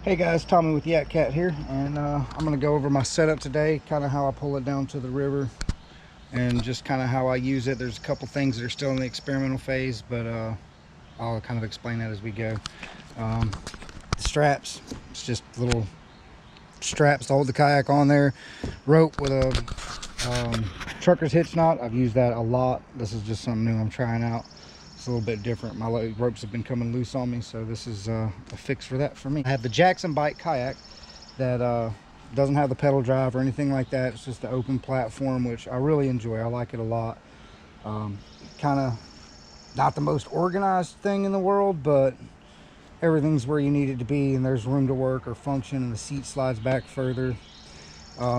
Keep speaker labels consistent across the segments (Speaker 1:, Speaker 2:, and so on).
Speaker 1: Hey guys, Tommy with Yak Cat here, and I'm going to go over my setup today, kind of how I pull it down to the river, and just kind of how I use it. There's a couple things that are still in the experimental phase, but I'll kind of explain that as we go. The straps, it's just little straps to hold the kayak on there. Rope with a trucker's hitch knot. I've used that a lot. This is just something new I'm trying out. A little bit different. My ropes have been coming loose on me, so this is a fix for that for me. I have the Jackson Bike kayak that doesn't have the pedal drive or anything like that. It's just the open platform, which I really enjoy. I like it a lot. Kind of not the most organized thing in the world, but everything's where you need it to be, and there's room to work or function, and the seat slides back further.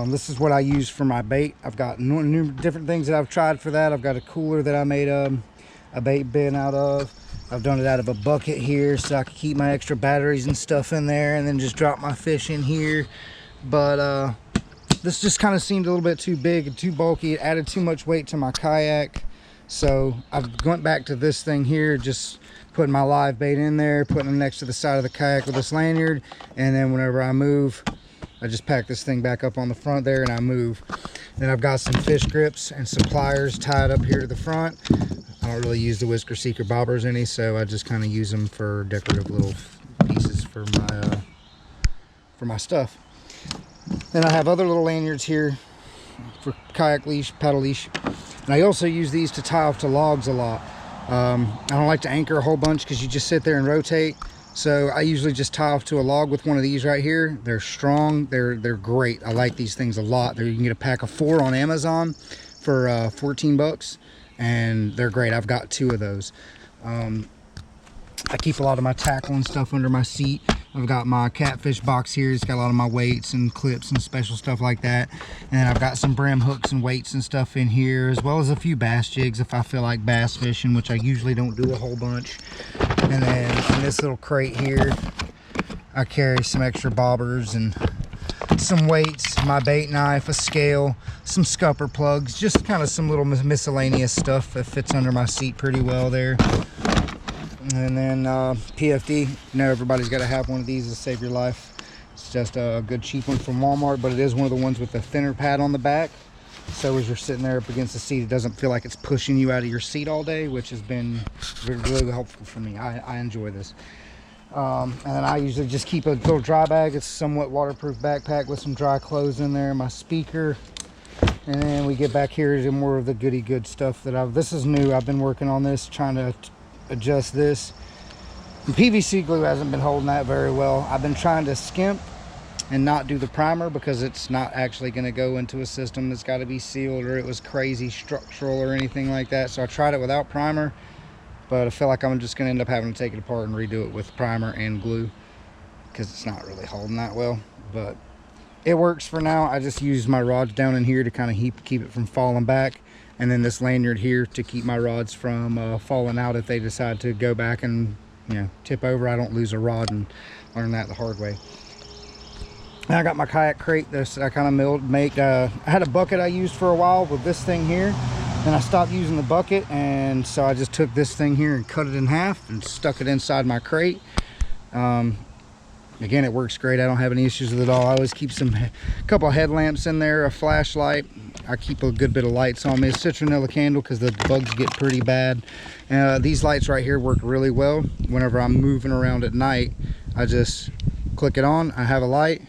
Speaker 1: This is what I use for my bait. I've got new different things that I've tried for that. I've got a cooler that I made a bait bin out of. I've done it out of a bucket here so I can keep my extra batteries and stuff in there, and then just drop my fish in here. But this just kind of seemed a little bit too big and too bulky. It added too much weight to my kayak, so I went back to this thing here, just putting my live bait in there, putting them next to the side of the kayak with this lanyard, and then whenever I move, I just pack this thing back up on the front there and I move. Then I've got some fish grips and some pliers tied up here to the front. I don't really use the Whisker Seeker bobbers any, so I just kind of use them for decorative little pieces for my stuff. Then I have other little lanyards here for kayak leash, paddle leash, and I also use these to tie off to logs a lot. I don't like to anchor a whole bunch because you just sit there and rotate, so I usually just tie off to a log with one of these right here. They're strong, they're great. I like these things a lot. You can get a pack of 4 on Amazon for 14 bucks. And they're great. I've got 2 of those. I keep a lot of my tackle and stuff under my seat. I've got my catfish box here. It's got a lot of my weights and clips and special stuff like that. And then I've got some brim hooks and weights and stuff in here, as well as a few bass jigs if I feel like bass fishing, which I usually don't do a whole bunch. And then in this little crate here, I carry some extra bobbers and some weights, my bait knife, a scale, some scupper plugs, just kind of some little miscellaneous stuff that fits under my seat pretty well there. And then PFD, you know, everybody's got to have one of these to save your life. It's just a good cheap one from Walmart, but it is one of the ones with the thinner pad on the back, so as you're sitting there up against the seat, it doesn't feel like it's pushing you out of your seat all day, which has been really helpful for me. I enjoy this. And then I usually just keep a little dry bag. It's a somewhat waterproof backpack with some dry clothes in there, my speaker, and then we get back here to more of the goody good stuff that this is new. I've been working on this, trying to adjust this. The PVC glue hasn't been holding that very well. I've been trying to skimp and not do the primer because it's not actually going to go into a system that's got to be sealed, or it was crazy structural or anything like that. So I tried it without primer, but I feel like I'm just going to end up having to take it apart and redo it with primer and glue because it's not really holding that well. But it works for now. I just use my rods down in here to kind of keep it from falling back, and then this lanyard here to keep my rods from falling out if they decide to go back and, you know, tip over. I don't lose a rod, and learn that the hard way. Now I got my kayak crate that I kind of I had a bucket I used for a while with this thing here. Then I stopped using the bucket, and so I just took this thing here and cut it in half and stuck it inside my crate. Again, it works great. I don't have any issues with it at all. I always keep a couple of headlamps in there, a flashlight. I keep a good bit of lights on me. A citronella candle because the bugs get pretty bad. These lights right here work really well. Whenever I'm moving around at night, I just click it on. I have a light,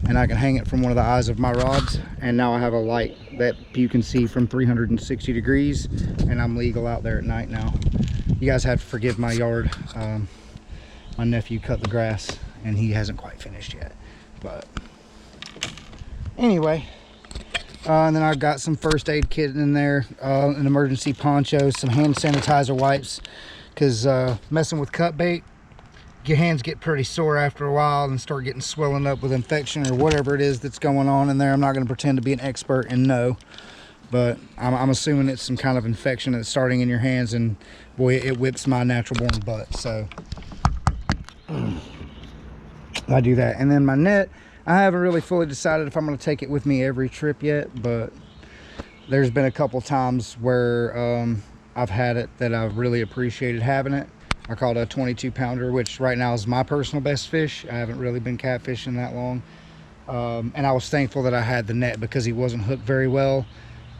Speaker 1: and I can hang it from one of the eyes of my rods, and now I have a light that you can see from 360 degrees, and I'm legal out there at night now. You guys have to forgive my yard. My nephew cut the grass and he hasn't quite finished yet, but anyway. And then I've got some first aid kit in there, an emergency poncho, some hand sanitizer wipes, because messing with cut bait, your hands get pretty sore after a while and start getting swelling up with infection or whatever it is that's going on in there. I'm not going to pretend to be an expert and know, but I'm assuming it's some kind of infection that's starting in your hands, and boy, it whips my natural born butt. So I do that. And then my net, I haven't really fully decided if I'm going to take it with me every trip yet, but there's been a couple times where I've had it that I've really appreciated having it. I caught a 22 pounder, which right now is my personal best fish. I haven't really been catfishing that long. And I was thankful that I had the net because he wasn't hooked very well.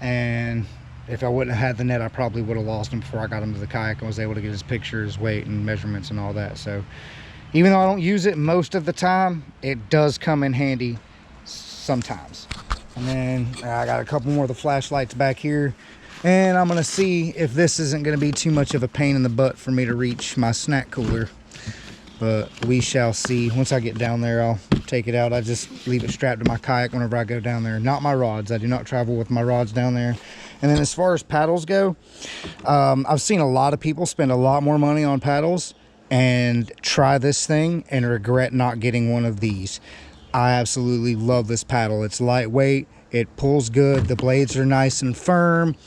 Speaker 1: And if I wouldn't have had the net, I probably would have lost him before I got him to the kayak and was able to get his picture, his weight, and measurements and all that. So even though I don't use it most of the time, it does come in handy sometimes. And then I got a couple more of the flashlights back here. And I'm gonna see if this isn't gonna be too much of a pain in the butt for me to reach my snack cooler. But we shall see. Once I get down there, I'll take it out. I just leave it strapped to my kayak whenever I go down there. Not my rods. I do not travel with my rods down there. And then as far as paddles go, I've seen a lot of people spend a lot more money on paddles and try this thing and regret not getting one of these. I absolutely love this paddle. It's lightweight. It pulls good. The blades are nice and firm.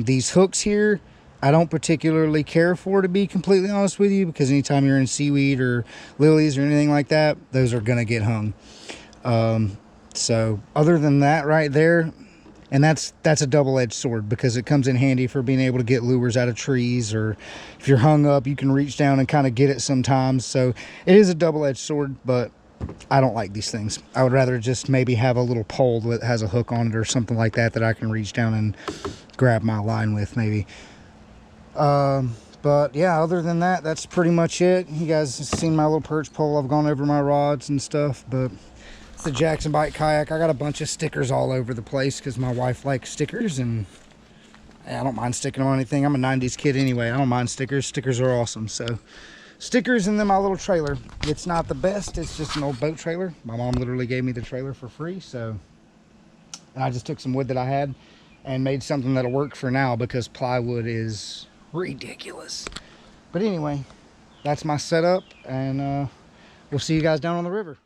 Speaker 1: These hooks here, I don't particularly care for, to be completely honest with you, because anytime you're in seaweed or lilies or anything like that, those are gonna get hung. So other than that right there, and that's a double-edged sword because it comes in handy for being able to get lures out of trees, or if you're hung up, you can reach down and kind of get it sometimes. So it is a double-edged sword, but I don't like these things. I would rather just maybe have a little pole that has a hook on it or something like that that I can reach down and grab my line with maybe. But yeah, other than that, that's pretty much it. You guys have seen my little perch pole. I've gone over my rods and stuff, but it's the Jackson Bite kayak. I got a bunch of stickers all over the place because my wife likes stickers, and I don't mind sticking them on anything. I'm a 90s kid anyway. I don't mind stickers. Stickers are awesome. So stickers, and then my little trailer. It's not the best. It's just an old boat trailer. My mom literally gave me the trailer for free. So, and I just took some wood that I had and made something that'll work for now because plywood is ridiculous. But anyway, that's my setup, and we'll see you guys down on the river.